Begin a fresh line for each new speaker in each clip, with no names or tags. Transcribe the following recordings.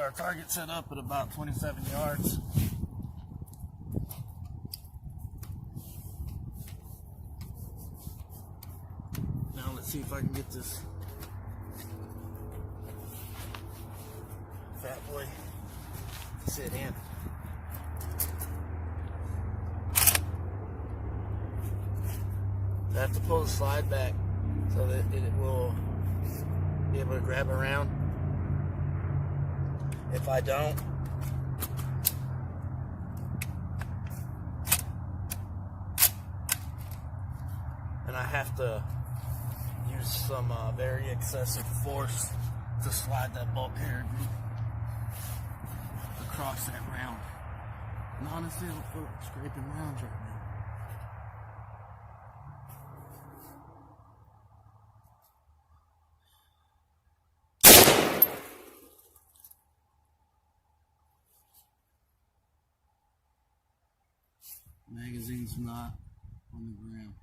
got our target set up at about 27 yards. Now let's see if I can get this fat boy to sit in. I have to pull the slide back so that it will be able to grab around. If I don't, and I have to use some very excessive force to slide that bulkhead across that round. And honestly, I don't feel like scraping rounds right now. Magazine's not on the ground.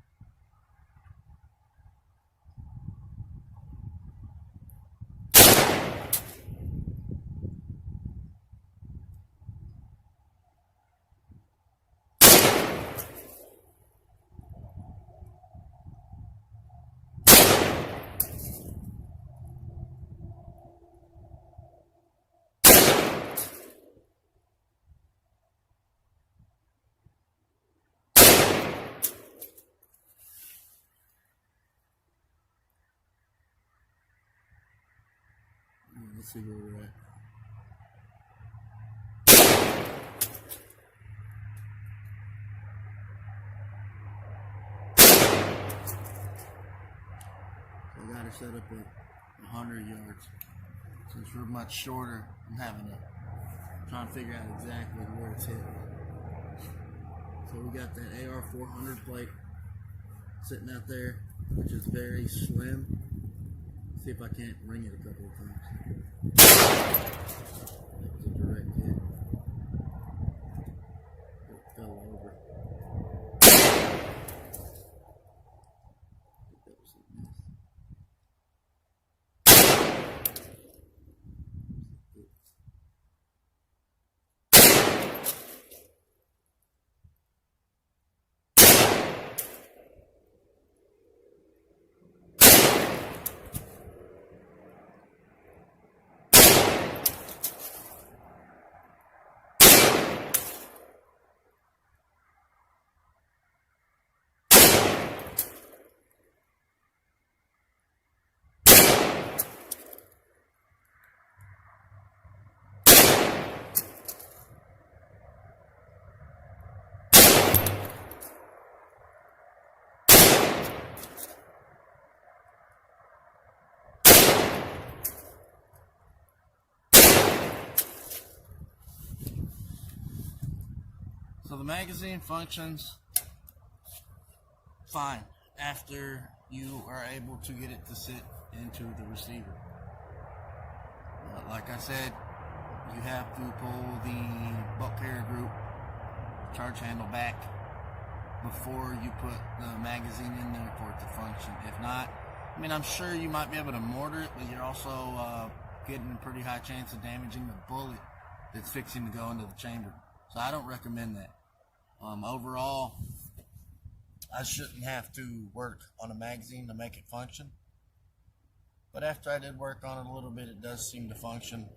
Let's see where we're at. So I got her set up at 100 yards. Since we're much shorter, I'm having to try and figure out exactly where it's hitting. So we got that AR400 plate sitting out there, which is very slim. See if I can't ring it a couple of times. That was a direct hit. It fell over. I think that was a miss. So the magazine functions fine after you are able to get it to sit into the receiver. Like I said, you have to pull the butt carrier group charge handle back before you put the magazine in there for it to function. If not, I mean, I'm sure you might be able to mortar it, but you're also getting a pretty high chance of damaging the bullet that's fixing to go into the chamber. So I don't recommend that. Overall, I shouldn't have to work on a magazine to make it function. But after I did work on it a little bit, it does seem to function.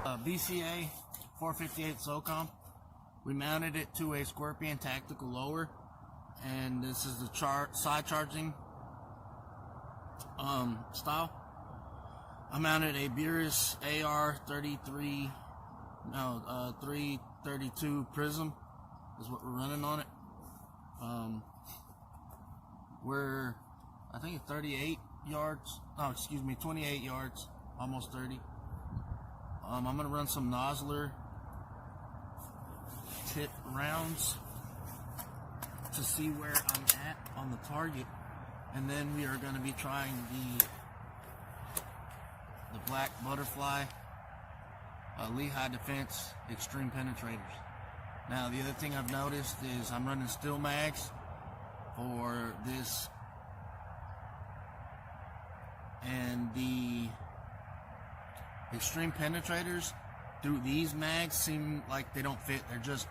BCA 458 SOCOM. We mounted it to a Scorpion tactical lower, and this is the side charging style. I mounted a Beerus AR33, 332 Prism is what we're running on it. We're, I think it's 38 yards, oh excuse me, 28 yards, almost 30. I'm going to run some Nosler tip rounds to see where I'm at on the target, and then we are going to be trying the Black Butterfly Lehigh Defense Extreme Penetrators. Now the other thing I've noticed is I'm running steel mags for this, and the Extreme Penetrators through these mags seem like they don't fit. They're just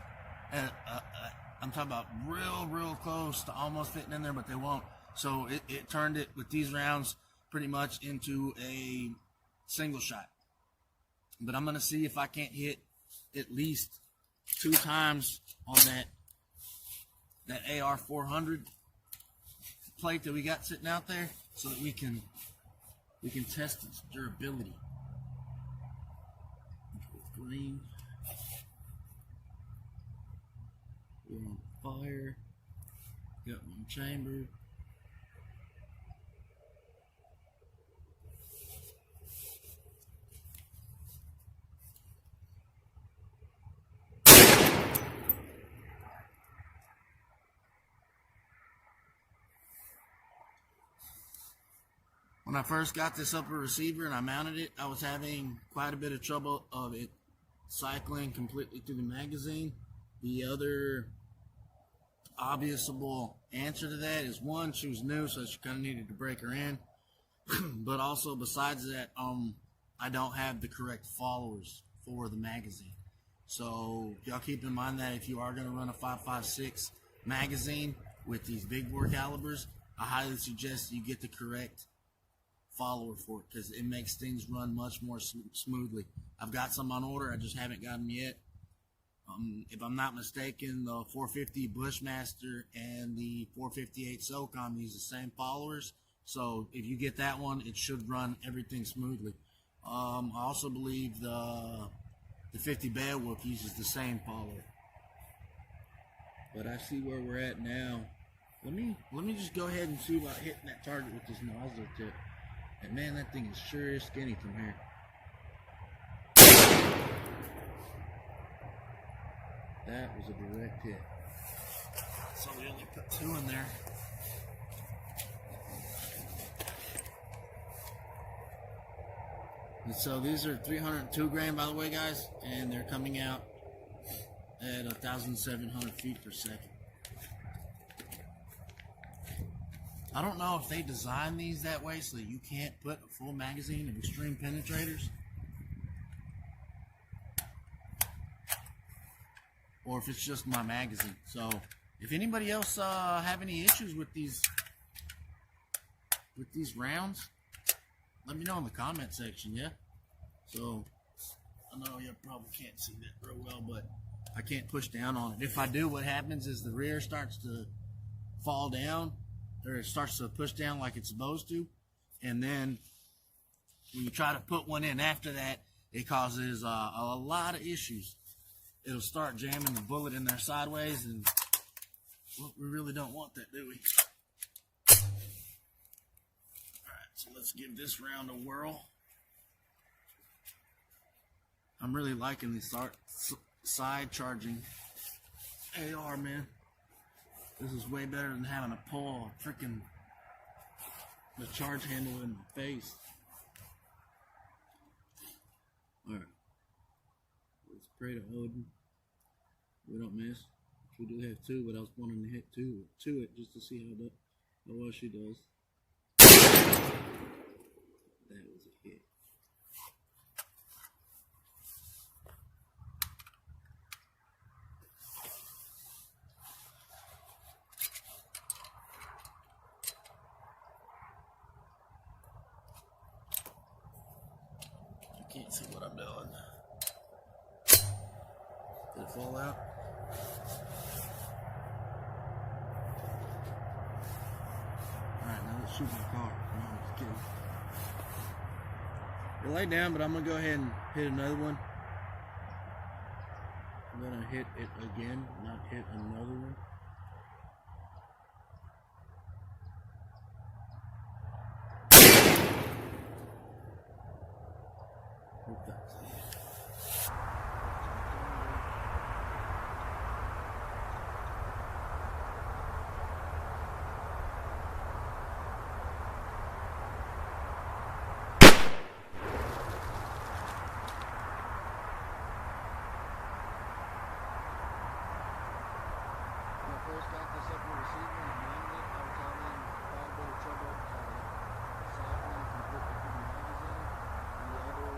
I'm talking about real close to almost fitting in there, but they won't. So it turned it with these rounds pretty much into a single shot. But I'm gonna see if I can't hit at least 2 times on that AR400 plate that we got sitting out there, so that we can test its durability. Green. We're on fire. Got one chamber. When I first got this upper receiver and I mounted it, I was having quite a bit of trouble of it cycling completely through the magazine. The other obviousable answer to that is, one, she was new, so she kind of needed to break her in. But also, besides that, I don't have the correct followers for the magazine. So y'all keep in mind that if you are going to run a 5.56 magazine with these big bore calibers, I highly suggest you get the correct follower for it, because it makes things run much more smoothly. I've got some on order, I just haven't got them yet. If I'm not mistaken, the 450 Bushmaster and the 458 SOCOM use the same followers, so if you get that one, it should run everything smoothly. I also believe the 50 Beowulf uses the same follower. But I see where we're at now. Let me just go ahead and see about hitting that target with this nozzle tip. And man, that thing is sure skinny from here. That was a direct hit. So we only put 2 in there. And so these are 302 grain, by the way, guys, and they're coming out at 1,700 feet per second. I don't know if they designed these that way so that you can't put a full magazine of Extreme Penetrators, or if it's just my magazine. So if anybody else have any issues with these rounds, let me know in the comment section. Yeah, so I know you probably can't see that real well, but I can't push down on it. If I do, what happens is the rear starts to fall down, or it starts to push down like it's supposed to, and then when you try to put one in after that, it causes a lot of issues. It'll start jamming the bullet in there sideways, and well, we really don't want that, do we? Alright, so let's give this round a whirl. I'm really liking the side charging AR, man. This is way better than having to pull freaking the charge handle in my face. Alright. Let's pray to Odin. We don't miss. We do have 2, but I was wanting to hit 2 to it just to see how well she does. That was a hit. You can't see what I'm doing. it fall out? Alright, now let's shoot my car. No, I'm just kidding. It laid down, but I'm going to go ahead and hit another one. I'm going to hit it again, not hit another one. Hope that's it. First got this up with receiver and mounted it, I was having quite a bit of trouble softening from putting the magazine. The other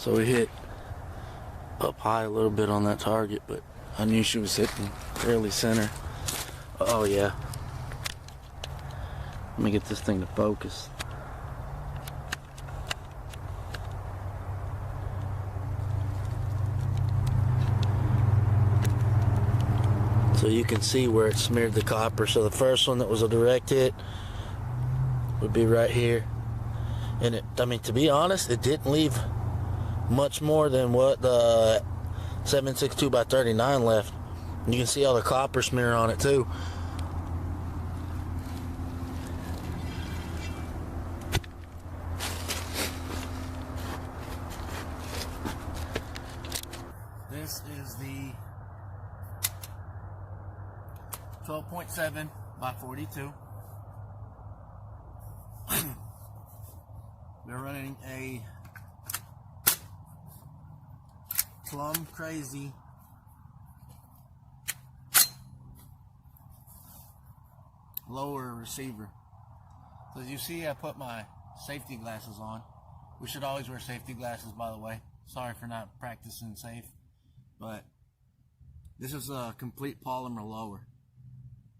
So we hit up high a little bit on that target, but I knew she was hitting fairly center. Oh yeah. Let me get this thing to focus. So you can see where it smeared the copper. So the first one that was a direct hit would be right here. And it, I mean, to be honest, it didn't leave much more than what the 7.62x39 left. And you can see all the copper smear on it too. This is the 12.7x42. We're running a Plum Crazy lower receiver. So as you see, I put my safety glasses on. We should always wear safety glasses, by the way. Sorry for not practicing safe, but this is a complete polymer lower.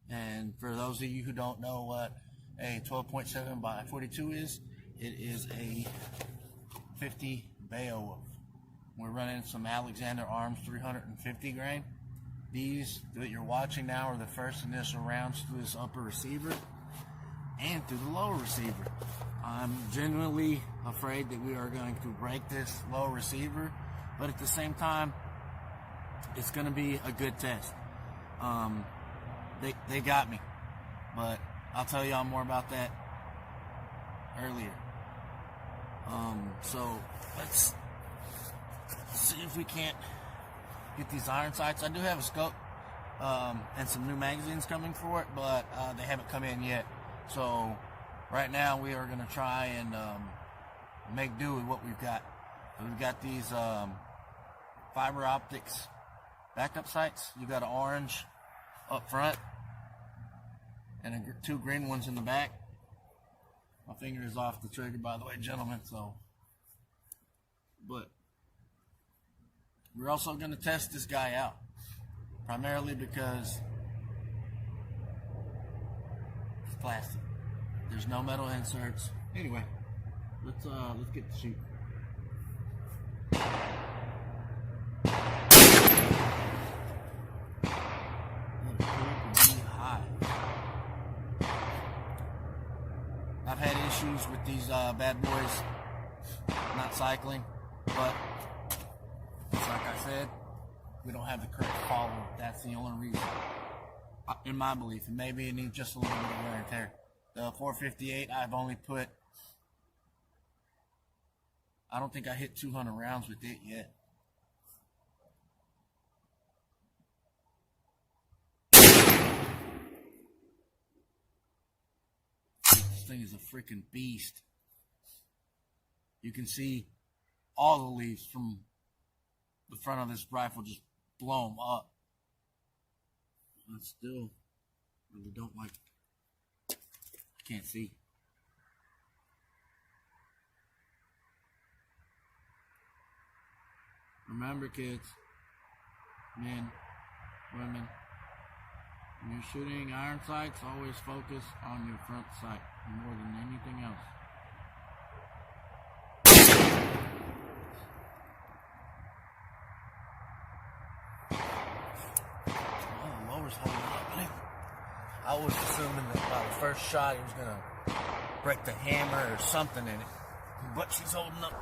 And for those of you who don't know what a 12.7x42 is, it is a 50 Beowulf. We're running some Alexander Arms 350 grain. These that you're watching now are the first initial rounds through this upper receiver and through the lower receiver. I'm genuinely afraid that we are going to break this lower receiver, but at the same time, it's going to be a good test. They got me, but I'll tell y'all more about that earlier. So let's see if we can't get these iron sights. I do have a scope and some new magazines coming for it, but they haven't come in yet. So right now we are going to try and make do with what we've got. We've got these fiber optics backup sights. You got an orange up front and two green ones in the back. My finger is off the trigger, by the way, gentlemen. But we're also going to test this guy out, primarily because it's plastic. There's no metal inserts. Anyway, let's get to shoot. I've had issues with these bad boys not cycling, but it's like I said, we don't have the correct follower. That's the only reason, in my belief. And maybe it needs just a little bit of wear and tear. The 458, I've only put, I don't think I hit 200 rounds with it yet. This thing is a freaking beast. You can see all the leaves from the front of this rifle just blow them up. I still really don't like it. Can't see. Remember, kids, men, women, when you're shooting iron sights, always focus on your front sight more than anything else. I was assuming that by the first shot he was going to break the hammer or something in it, but she's holding up.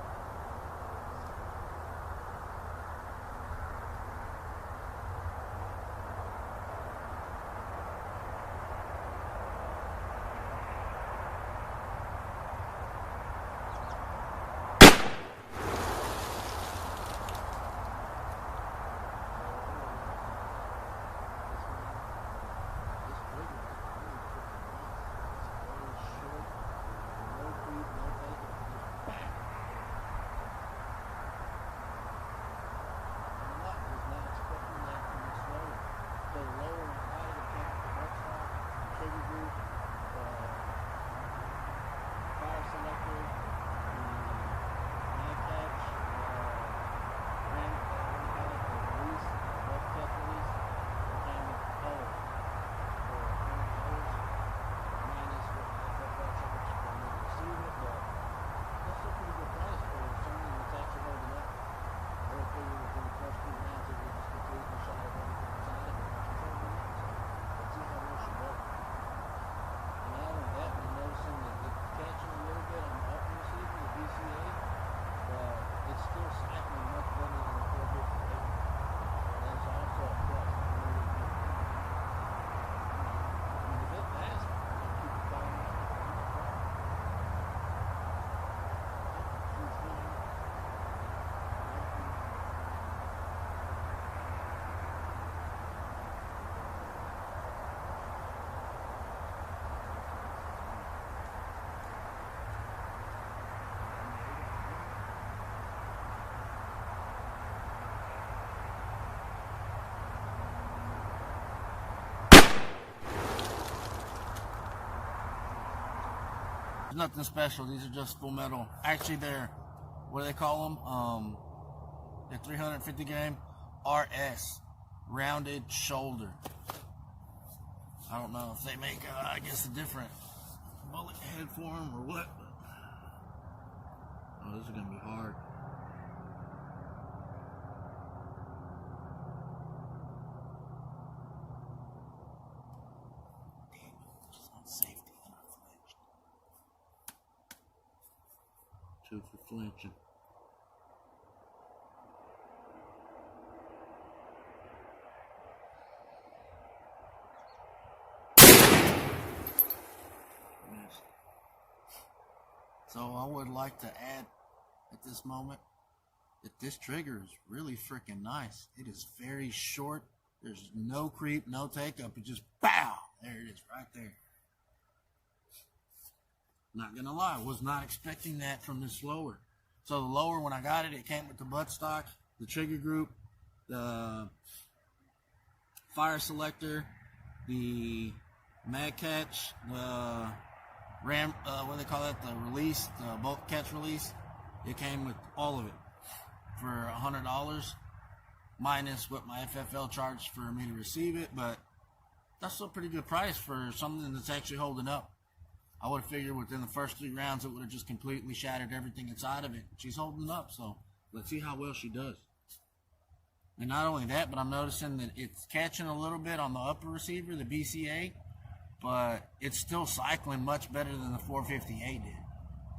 nothing special. These are just full metal. Actually, they're, what do they call them? They're 350 grain RS, rounded shoulder. I don't know if they make, I guess, a different bullet head for them or what. Oh, this is gonna be hard. Just on safety, not flinched. 2 for flinching. So I would like to add at this moment that this trigger is really freaking nice. It is very short. There's no creep, no take up. It just pow! There it is, right there. Not gonna lie, was not expecting that from this lower. So the lower, when I got it, it came with the buttstock, the trigger group, the fire selector, the mag catch, the ram, what do they call that? The release, the bolt catch release. It came with all of it for $100, minus what my FFL charged for me to receive it. But that's still a pretty good price for something that's actually holding up. I would have figured within the first 3 rounds it would have just completely shattered everything inside of it. She's holding up, so let's see how well she does. And not only that, but I'm noticing that it's catching a little bit on the upper receiver, the BCA, but it's still cycling much better than the 458 did.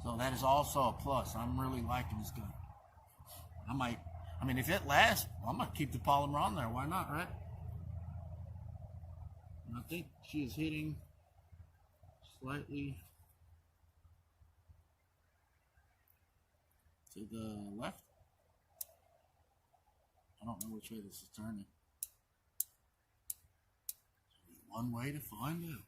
So that is also a plus. I'm really liking this gun. I mean, if it lasts, well, I'm going to keep the polymer on there. Why not, right? And I think she is hitting slightly to the left. I don't know which way this is turning. There's one way to find out.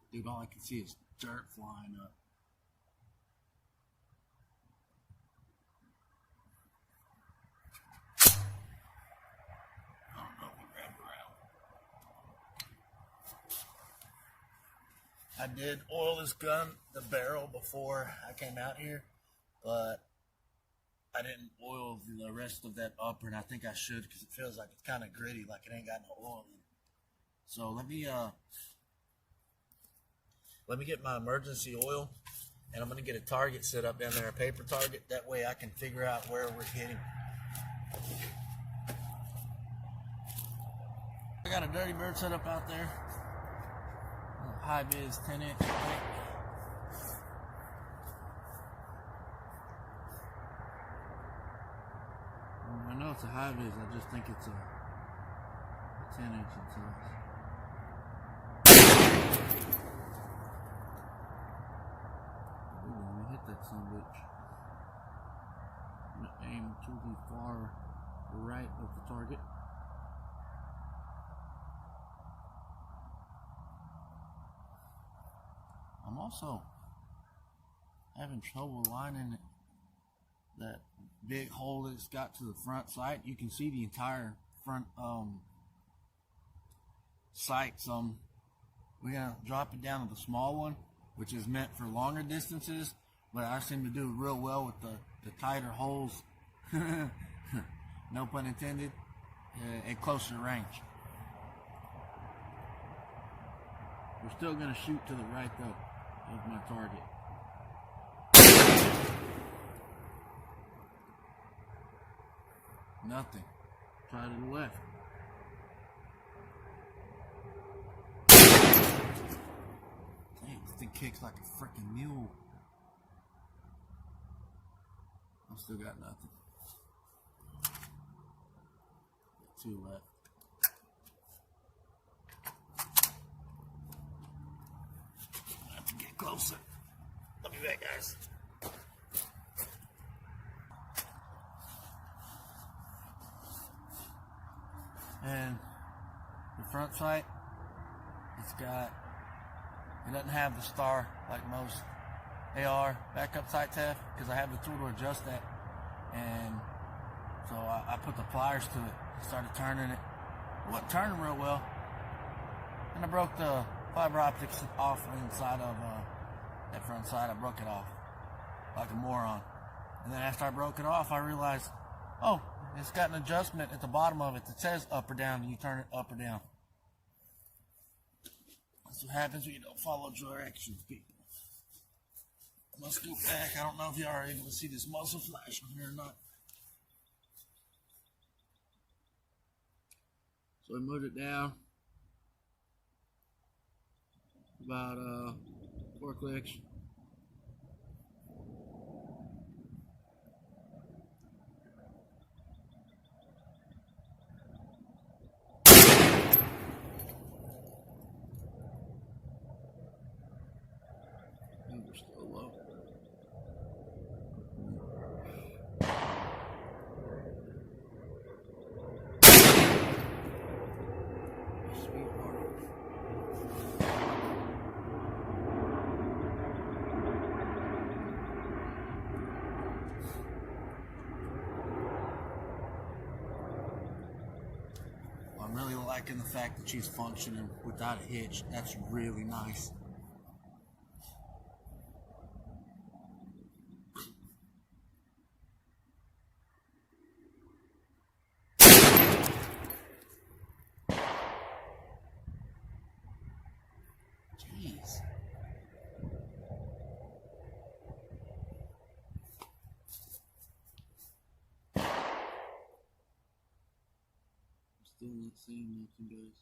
Dude, all I can see is dirt flying up. I don't know if we grabbed her out. I did oil this gun, the barrel, before I came out here, but I didn't oil the rest of that upper, and I think I should because it feels like it's kind of gritty, like it ain't got no oil in it. So let me get my emergency oil, and I'm going to get a target set up down there, a paper target. That way I can figure out where we're hitting. I got a Dirty Bird set up out there. High vis 10-inch. I know it's a high vis, I just think it's a 10-inch in size. That son of a bitch. I'm gonna aim to the far right of the target. I'm also having trouble lining that big hole that it's got to the front sight. You can see the entire front sight. So we're gonna drop it down to the small one, which is meant for longer distances. But I seem to do real well with the tighter holes, no pun intended, at closer range. We're still going to shoot to the right, though, of my target. Nothing. Try to the left. Dang, this thing kicks like a freaking mule. I've still got nothing. Got 2 left. I have to get closer. I'll be back, guys. And the front sight, it doesn't have the star like most AR backup sights have, because I have the tool to adjust that. And So I put the pliers to it, started turning it. It wasn't turning real well, and I broke the fiber optics off inside of that front side. I broke it off like a moron. And then after I broke it off, I realized, oh, it's got an adjustment at the bottom of it that says up or down, and you turn it up or down. That's what happens when you don't follow directions, people. Let's go back. I don't know if you are able to see this muzzle flash on here or not. So we moved it down about 4 clicks. We're still low. I'm really liking the fact that she's functioning without a hitch. That's really nice. Jeez. Still not seeing nothing, guys.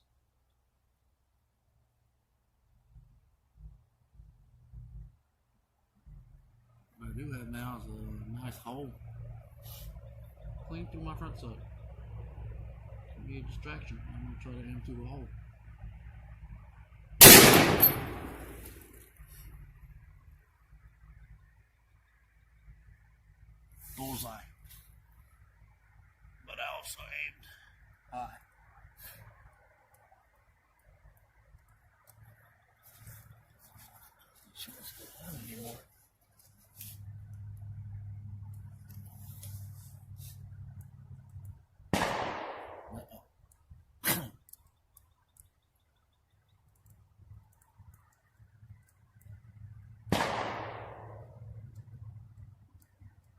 What I do have now is a nice hole clean through my front side. Can be a distraction. I'm gonna try to aim through the hole. Bullseye. But I also aimed high. She wants to go on anymore.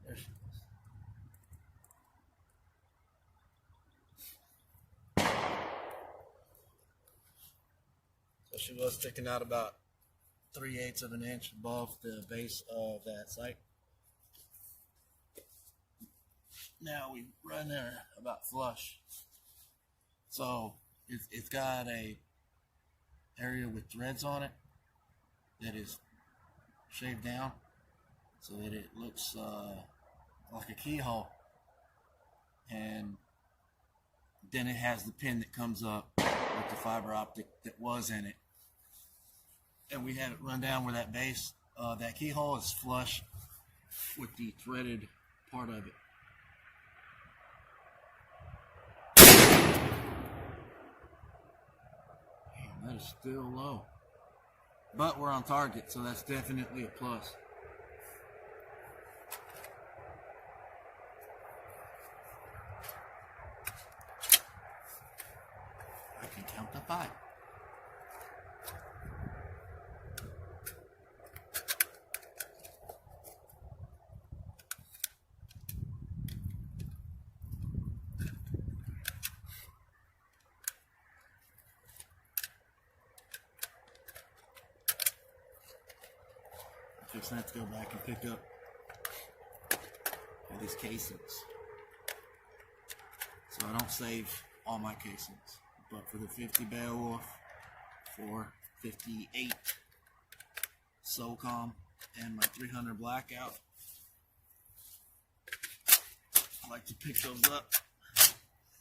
There she is. So she was sticking out about 3/8 of an inch above the base of that sight. Now we run there about flush. So it's got a area with threads on it that is shaved down so that it looks like a keyhole, and then it has the pin that comes up with the fiber optic that was in it, and we had it run down where that base, that keyhole is flush with the threaded part of it. Damn, that is still low, but we're on target, so that's definitely a plus. I can count to 5. Just have to go back and pick up all these casings. So I don't save all my casings, but for the 50 Beowulf, for 58 SOCOM, and my 300 Blackout, I like to pick those up.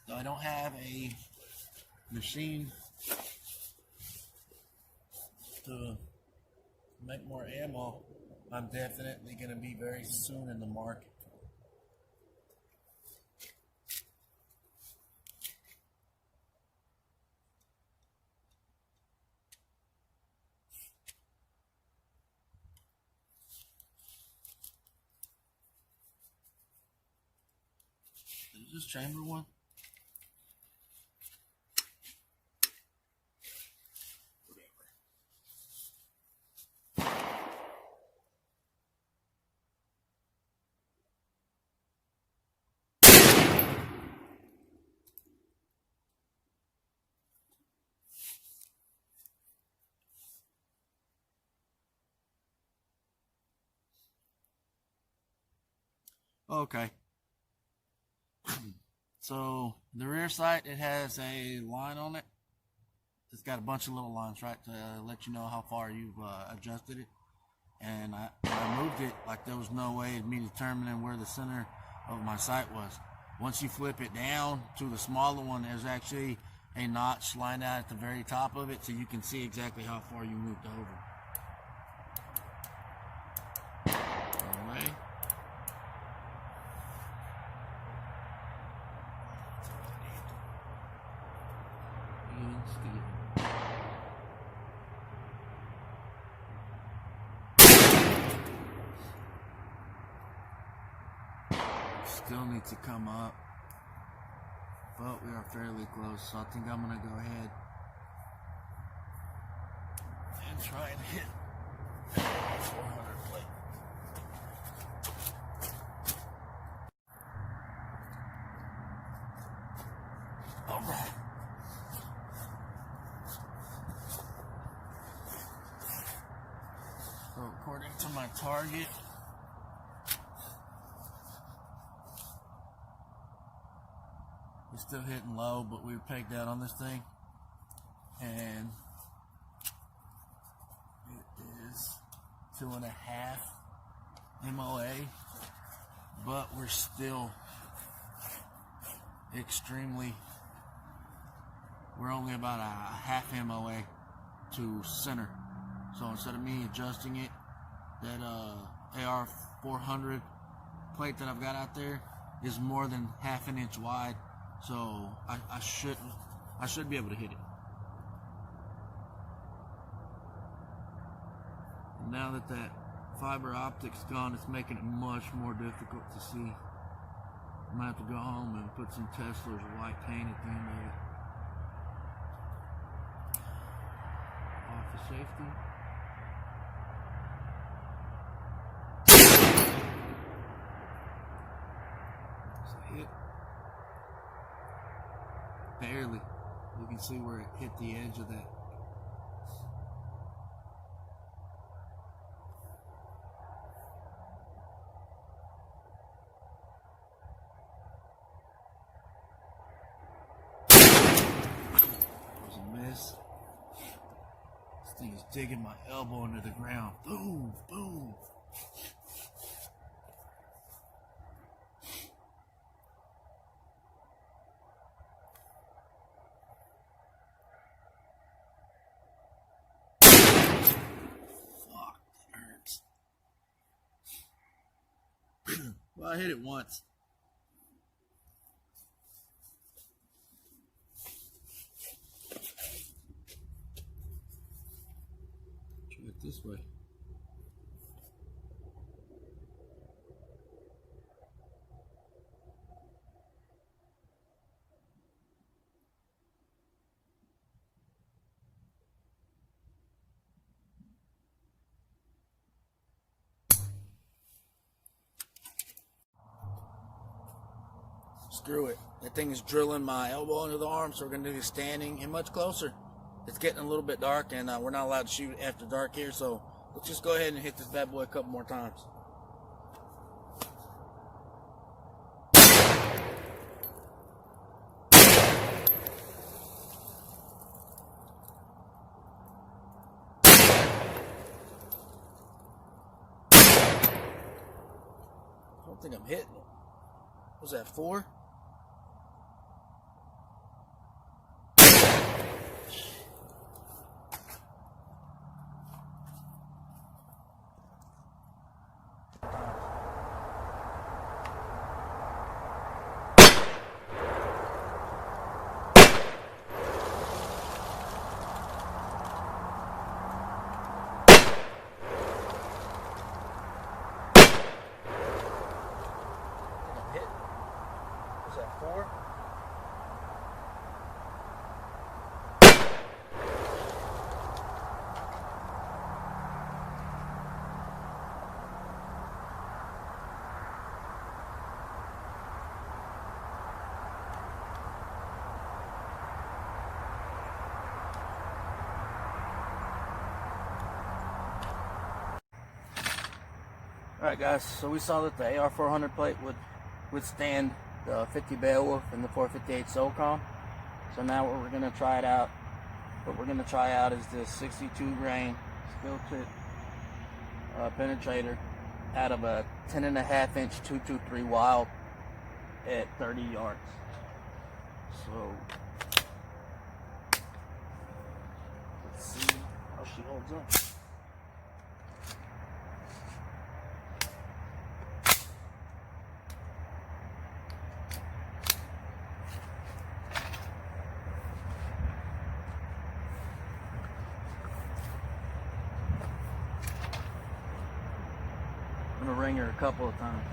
So I don't have a machine to make more ammo. I'm definitely going to be very soon in the market. There's Just chamber one. Okay. So the rear sight, it has a line on it. It's got a bunch of little lines, right, to let you know how far you've adjusted it. And I moved it like there was no way of me determining where the center of my sight was. Once you flip it down to the smaller one, there's actually a notch lined out at the very top of it, so you can see exactly how far you moved over. All right. Still need to come up, but we are fairly close, so I think I'm gonna go ahead and try and hit the AR400 plate. All right. So according to my target, we're still hitting low, but we pegged out on this thing, and it is 2.5 MOA, but we're still we're only about a half MOA to center. So instead of me adjusting it, that AR400 plate that I've got out there is more than half an inch wide. So I should be able to hit it. And now that that fiber optic's gone, it's making it much more difficult to see. I'm gonna have to go home and put some Tesla's white paint at the end of it. Off the safety. Hit barely. You can see where it hit the edge of that. That was a miss. This thing is digging my elbow into the ground. Boom, boom. Well, I hit it once. Try it this way. Screw it. That thing is drilling my elbow into the arm, so we're going to do the standing and much closer. It's getting a little bit dark, and we're not allowed to shoot after dark here, so let's just go ahead and hit this bad boy a couple more times. I don't think I'm hitting it. Was that 4? AR4. Alright guys, so we saw that the AR400 plate would withstand the 50 Beowulf and the 458 SOCOM. So now what we're going to try out is this 62 grain steel tip penetrator out of a 10.5 inch 223 Wild at 30 yards. So let's see how she holds up. I'm gonna ring her a couple of times.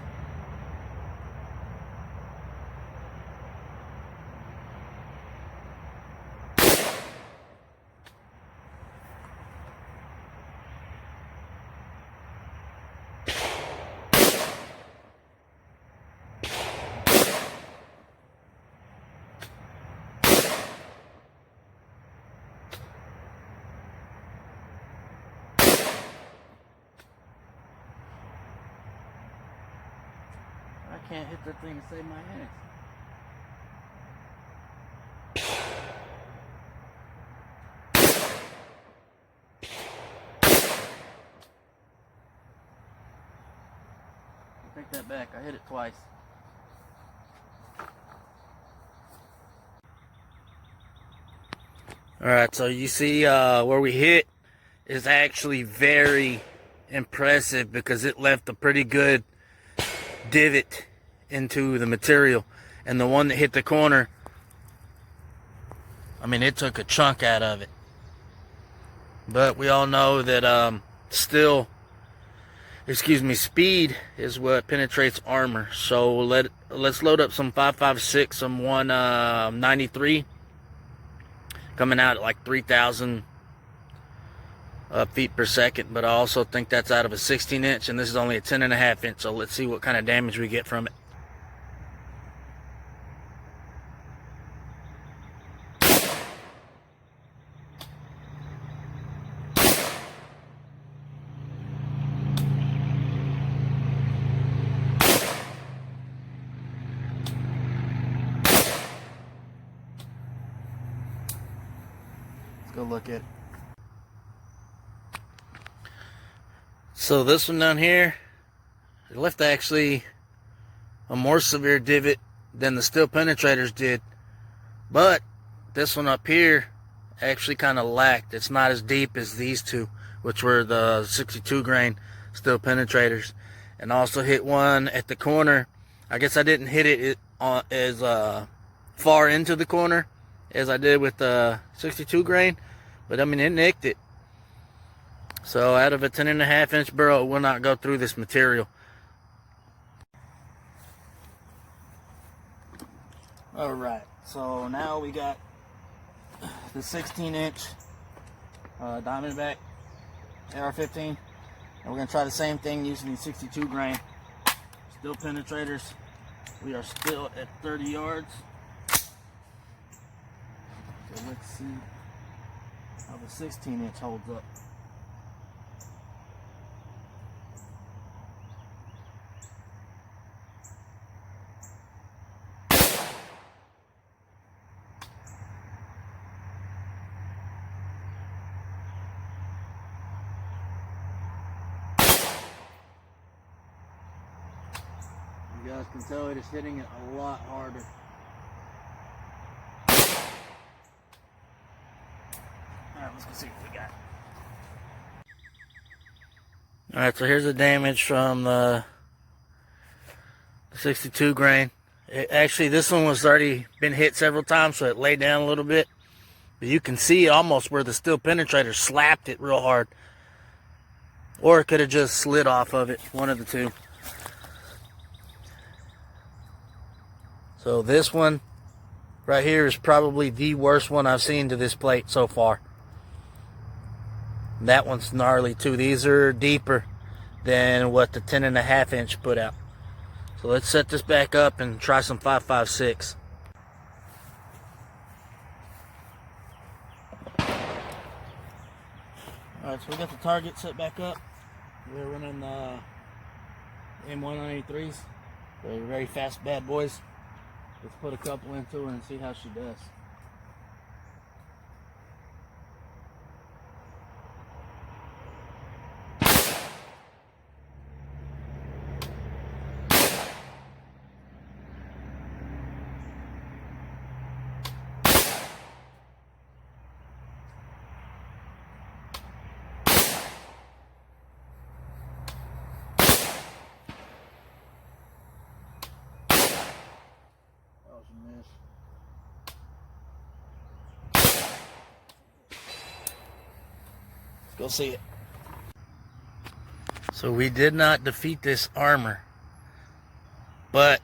I can't hit that thing to save my hands. I take that back. I hit it twice. Alright, so you see where we hit is actually very impressive because it left a pretty good divot into the material, and the one that hit the corner, I mean, it took a chunk out of it. But we all know that speed is what penetrates armor. So let's load up some 5.56, some 193, coming out at like 3,000 feet per second. But I also think that's out of a 16 inch, and this is only a 10.5 inch. So let's see what kind of damage we get from it. Go look at it. So this one down here, it left actually a more severe divot than the steel penetrators did, but this one up here actually kind of lacked. It's not as deep as these two, which were the 62 grain steel penetrators, and also hit one at the corner. I guess I didn't hit it as far into the corner as I did with the 62 grain, but I mean, it nicked it. So out of a 10.5 inch barrel, it will not go through this material. Alright, so now we got the 16 inch Diamondback AR-15, and we're going to try the same thing using the 62 grain steel penetrators. We are still at 30 yards. So let's see how the 16 inch holds up. You guys can tell it is hitting it a lot harder. Alright, let's go see what we got. Alright, so here's the damage from the 62 grain. Actually, this one was already been hit several times, so it laid down a little bit. But you can see almost where the steel penetrator slapped it real hard. Or it could have just slid off of it, one of the two. So this one right here is probably the worst one I've seen to this plate so far. That one's gnarly too. These are deeper than what the 10.5 inch put out. So let's set this back up and try some 5.56. Alright, so we got the target set back up. We're running the M193s. They're very fast bad boys. Let's put a couple into her and see how she does. Let's go see it. So we did not defeat this armor, but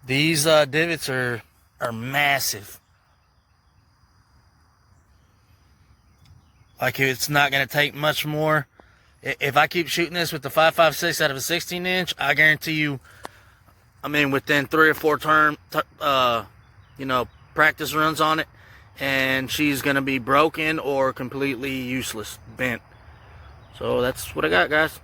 these divots are massive. Like, it's not going to take much more. If I keep shooting this with the 5.56 out of a 16 inch, I guarantee you, I mean, within 3 or 4 practice runs on it, and she's going to be broken or completely useless, bent. So that's what I got, guys.